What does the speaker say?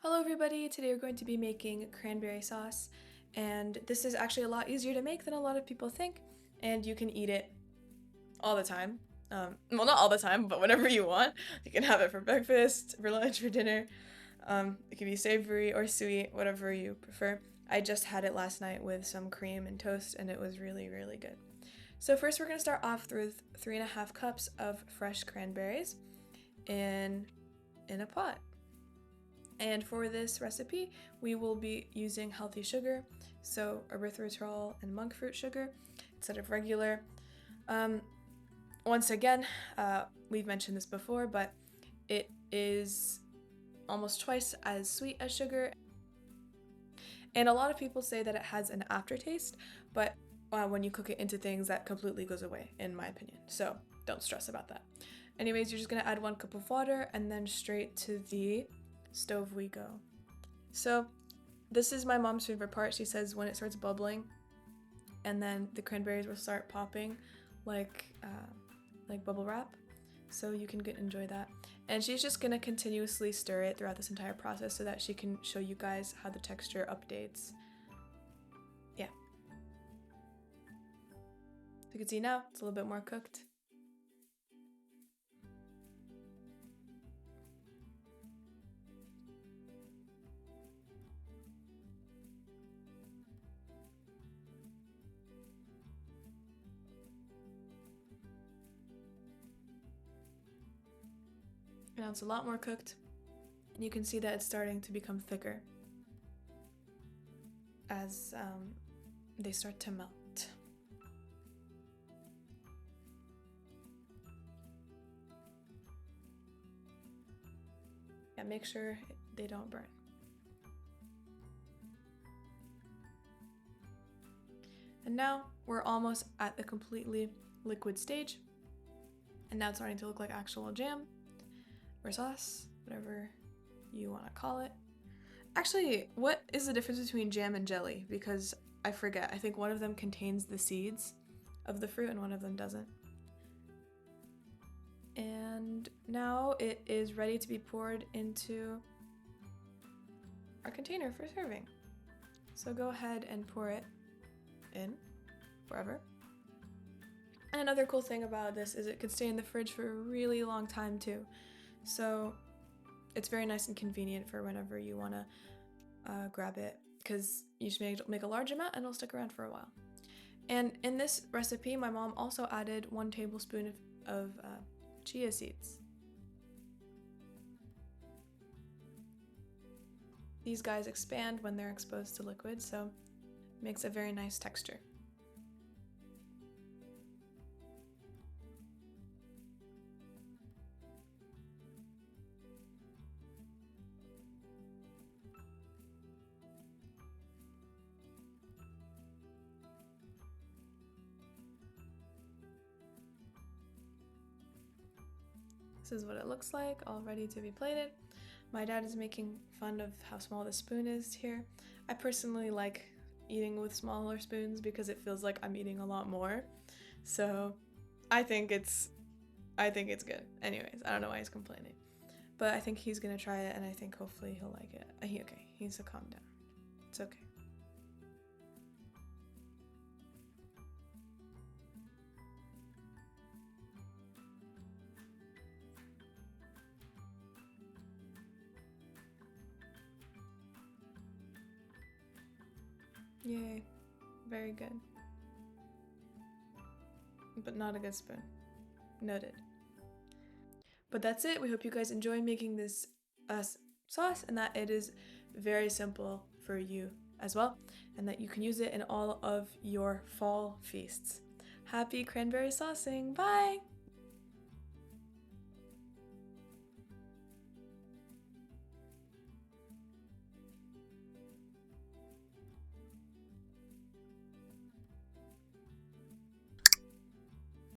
Hello everybody, today we're going to be making cranberry sauce, and this is actually a lot easier to make than a lot of people think, and you can eat it all the time. Well, not all the time, but whenever you want. You can have it for breakfast, for lunch, for dinner. It can be savory or sweet, whatever you prefer. I just had it last night with some cream and toast, and it was really, really good. So first we're going to start off with 3.5 cups of fresh cranberries in a pot. And for this recipe, we will be using healthy sugar, so erythritol and monk fruit sugar instead of regular. Once again, we've mentioned this before, but it is almost twice as sweet as sugar. And a lot of people say that it has an aftertaste, but when you cook it into things, that completely goes away, in my opinion. So don't stress about that. Anyways, you're just gonna add 1 cup of water and then straight to the stove we go. So this is my mom's favorite part. She says when it starts bubbling and then the cranberries will start popping like bubble wrap, so you can enjoy that. And she's just gonna continuously stir it throughout this entire process so that she can show you guys how the texture updates. Yeah, you can see now it's a little bit more cooked. Now it's a lot more cooked, and you can see that it's starting to become thicker as they start to melt. Yeah, make sure they don't burn. And now we're almost at the completely liquid stage, and now it's starting to look like actual jam or sauce, whatever you want to call it. Actually, what is the difference between jam and jelly? Because I forget. I think one of them contains the seeds of the fruit and one of them doesn't. And now it is ready to be poured into our container for serving. So go ahead and pour it in wherever. And another cool thing about this is it could stay in the fridge for a really long time too. So it's very nice and convenient for whenever you want to grab it, because you just make a large amount and it'll stick around for a while. And in this recipe, my mom also added 1 tablespoon of chia seeds. These guys expand when they're exposed to liquid, so it makes a very nice texture. This is what it looks like, all ready to be plated. My dad is making fun of how small the spoon is here. I personally like eating with smaller spoons because it feels like I'm eating a lot more. So I think it's good. Anyways, I don't know why he's complaining. But I think he's gonna try it, and I think hopefully he'll like it. Okay, he needs to calm down. It's okay. Yay. Very good. But not a good spoon. Noted. But that's it. We hope you guys enjoy making this sauce, and that it is very simple for you as well, and that you can use it in all of your fall feasts. Happy cranberry saucing! Bye!